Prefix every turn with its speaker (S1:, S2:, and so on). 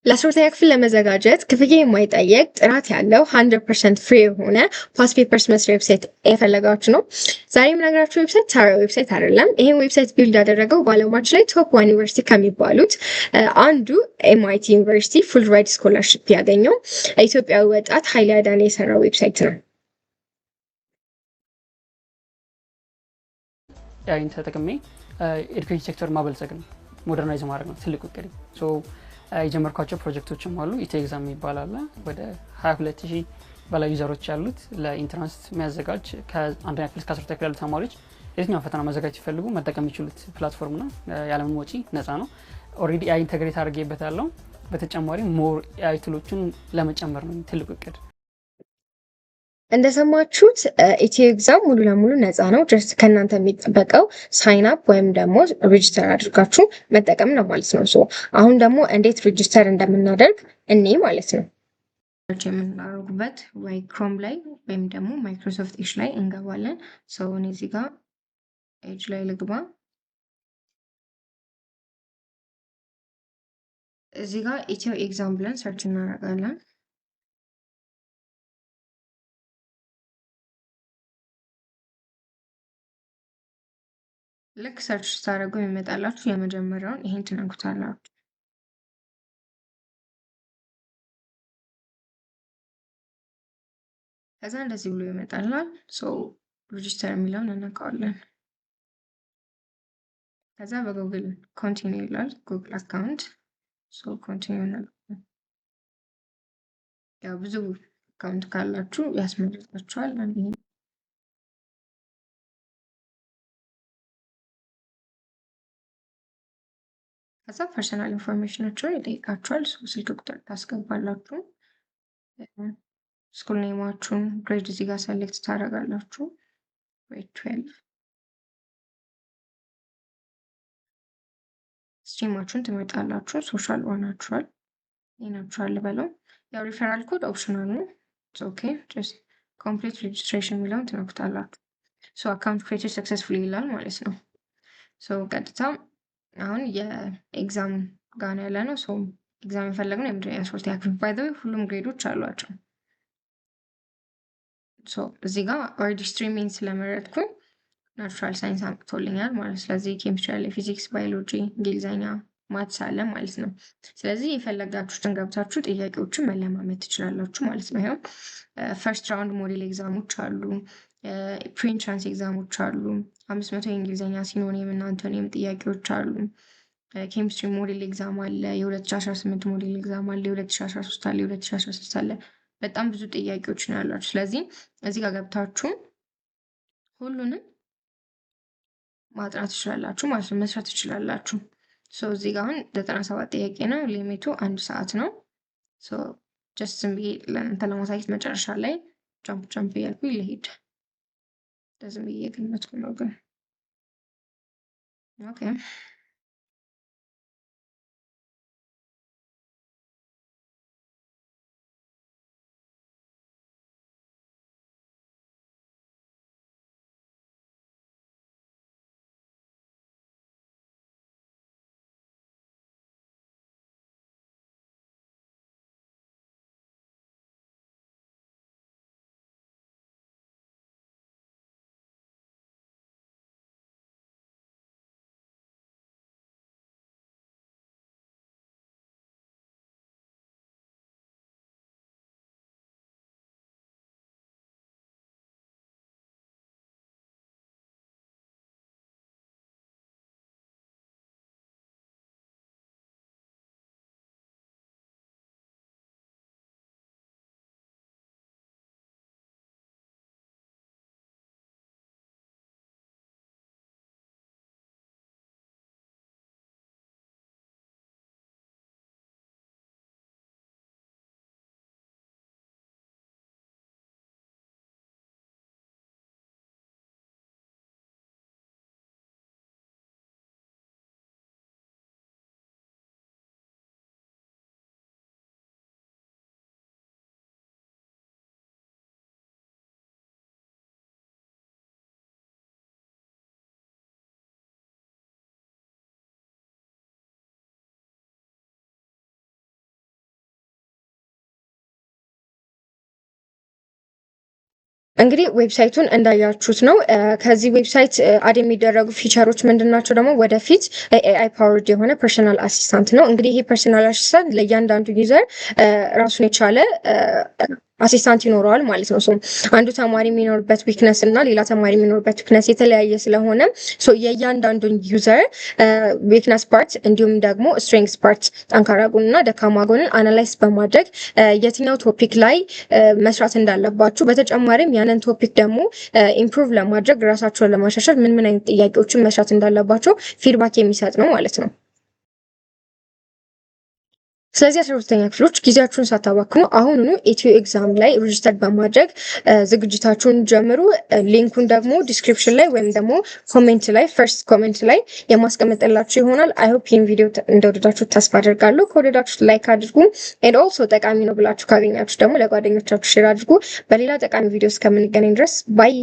S1: ለአስርተኛ ክፍል ለመዘጋጀት ክፍያ የማይጠየቅ ጥራት ያለው 100% ፍሪ የሆነ ፓስ ፔፐርስ መስሪያ ዌብሳይት የፈለጋችሁ ነው። ዛሬ የምነግራችሁ ዌብሳይት ተራ ዌብሳይት አይደለም። ይህን ዌብሳይት ቢልድ ያደረገው በዓለማችን ላይ ቶፕ 1 ዩኒቨርሲቲ ከሚባሉት አንዱ ኤምአይቲ ዩኒቨርሲቲ ፉል ራይድ ስኮላርሽፕ ያገኘው ኢትዮጵያዊ ወጣት ኃይሌ አዳነ የሰራው ዌብሳይት ነው።
S2: ያይን ተጠቅሜ ኤዱኬሽን ሴክተር ማበልጸግ ነው፣ ሞደርናይዝ ማድረግ ነው ትልቁ እቅዴ። የጀመርኳቸው ፕሮጀክቶችም አሉ። ኢቲ ኤግዛም ይባላል። ወደ 22000 በላይ ዩዘሮች ያሉት ለኢንትራንስ የሚያዘጋጅ ከአንደኛ ክፍል እስከ 10ኛ ክፍል ያሉ ተማሪዎች የትኛው ፈተና ማዘጋጀት ይፈልጉ መጠቀም የሚችሉት ፕላትፎርም ነው። ያለምን ወጪ ነፃ ነው። ኦሬዲ አይ ኢንተግሬት አድርጌበታለሁ። በተጨማሪ ሞር አይ ቱሎችን ለመጨመር ነው ትልቁ እቅድ።
S1: እንደሰማችሁት ኢቲ ኤግዛም ሙሉ ለሙሉ ነፃ ነው። ጀስት ከእናንተ የሚጠበቀው ሳይን አፕ ወይም ደግሞ ሬጅስተር አድርጋችሁ መጠቀም ነው ማለት ነው። ሶ አሁን ደግሞ እንዴት ሬጅስተር እንደምናደርግ እኔ ማለት ነው የምናደርጉበት ወይ ክሮም ላይ ወይም ደግሞ ማይክሮሶፍት ኤጅ ላይ እንገባለን። ሰው እኔ እዚህ ጋር ኤጅ ላይ ልግባ። እዚህ ጋር ኢትዮ ኤግዛም ብለን ሰርች እናደርጋለን። ልክ ሰርች ስታደርጉ የሚመጣላችሁ የመጀመሪያውን ይሄን ትነኩታላችሁ። ከዛ እንደዚህ ብሎ ይመጣላል። ሶ ሬጂስተር የሚለውን እናውቀዋለን። ከዛ በጉግል ኮንቲኒው ይላል፣ ጉግል አካውንት። ሶ ኮንቲኒው እናደርጋለን። ያው ብዙ አካውንት ካላችሁ ያስመርጣችኋል። ከዛ ፐርሰናል ኢንፎርሜሽናቸውን ይጠይቃችኋል። ስልክ ቁጥር ታስገባላችሁ። ስኩል ኔማችሁን ግሬድ እዚህ ጋር ሰሌክት ታደርጋላችሁ። ግሬድ 12 ስትሪማችሁን ትመርጣላችሁ። ሶሻል ሆናችኋል ይናችኋል በለው። ያው ሪፈራል ኮድ ኦፕሽናል ነው። ኦኬ ጀስት ኮምፕሊት ሬጅስትሬሽን የሚለውን ትነኩታላችሁ። ሶ አካውንት ክሬትድ ሰክሰስፉሊ ይላል ማለት ነው። ሶ ቀጥታ አሁን የኤግዛም ጋር ያለ ነው። ሶ ኤግዛም የፈለግነው የምንድነው የአስርተኛ ክፍል ባይ ዘ ወይ ሁሉም ግሬዶች አሏቸው። ሶ እዚህ ጋር ኦልሬዲ ስትሪሚንግ ስለመረጥኩኝ ናቹራል ሳይንስ አምጥቶልኛል ማለት ነው። ስለዚህ ኬሚስትሪ አለ፣ ፊዚክስ፣ ባዮሎጂ፣ እንግሊዝኛ፣ ማትስ አለ ማለት ነው። ስለዚህ የፈለጋችሁትን ገብታችሁ ጥያቄዎችን መለማመድ ትችላላችሁ ማለት ነው። ይኸው ፈርስት ራውንድ ሞዴል ኤግዛሞች አሉ፣ ፕሪኢንትራንስ ኤግዛሞች አሉ፣ 500 የእንግሊዝኛ ሲኖኒየም እና አንቶኒየም ጥያቄዎች አሉ። ኬሚስትሪ ሞዴል ኤግዛም አለ፣ የ2018 ሞዴል ኤግዛም አለ፣ የ2013 አለ፣ የ2016 አለ። በጣም ብዙ ጥያቄዎች ነው ያሏችሁ። ስለዚህ እዚህ ጋር ገብታችሁ ሁሉንም ማጥናት ትችላላችሁ ማለት ነው፣ መስራት ትችላላችሁ። ሶ እዚህ ጋር አሁን 97 ጥያቄ ነው፣ ሊሚቱ 1 ሰዓት ነው። ሶ ጀስት ዝም ብዬ ለእናንተ ለማሳየት መጨረሻ ላይ ጃምፕ እያልኩ ልሄድ። ዝም ብዬ ግምትኩ ነው ግን ኦኬ እንግዲህ ዌብሳይቱን እንዳያችሁት ነው። ከዚህ ዌብሳይት አድ የሚደረጉ ፊቸሮች ምንድን ናቸው ደግሞ ወደፊት ኤአይ ፓወርድ የሆነ ፐርሰናል አሲስታንት ነው። እንግዲህ ይሄ ፐርሰናል አሲስታንት ለእያንዳንዱ ዩዘር ራሱን የቻለ አሲስታንት ይኖረዋል ማለት ነው። አንዱ ተማሪ የሚኖርበት ዊክነስ እና ሌላ ተማሪ የሚኖርበት ዊክነስ የተለያየ ስለሆነ የእያንዳንዱን ዩዘር ዊክነስ ፓርት እንዲሁም ደግሞ ስትሬንግስ ፓርት ጠንካራ ጎን እና ደካማ ጎንን አናላይዝ በማድረግ የትኛው ቶፒክ ላይ መስራት እንዳለባችሁ በተጨማሪም ያንን ቶፒክ ደግሞ ኢምፕሩቭ ለማድረግ ራሳቸውን ለማሻሻል ምን ምን አይነት ጥያቄዎችን መስራት እንዳለባቸው ፊድባክ የሚሰጥ ነው ማለት ነው። ስለዚህ 12ኛ ክፍሎች ጊዜያችሁን ሳታባክኑ አሁኑኑ ኢትዮ ኤግዛም ላይ ሬጅስተር በማድረግ ዝግጅታችሁን ጀምሩ። ሊንኩን ደግሞ ዲስክሪፕሽን ላይ ወይም ደግሞ ኮሜንት ላይ ፈርስት ኮሜንት ላይ የማስቀመጥላችሁ ይሆናል። አይ ሆፕ ይህን ቪዲዮ እንደወደዳችሁ ተስፋ አደርጋለሁ። ከወደዳችሁት ላይክ አድርጉ። ኤንድ ኦልሶ ጠቃሚ ነው ብላችሁ ካገኛችሁ ደግሞ ለጓደኞቻችሁ ሼር አድርጉ። በሌላ ጠቃሚ ቪዲዮ እስከምንገናኝ ድረስ ባይ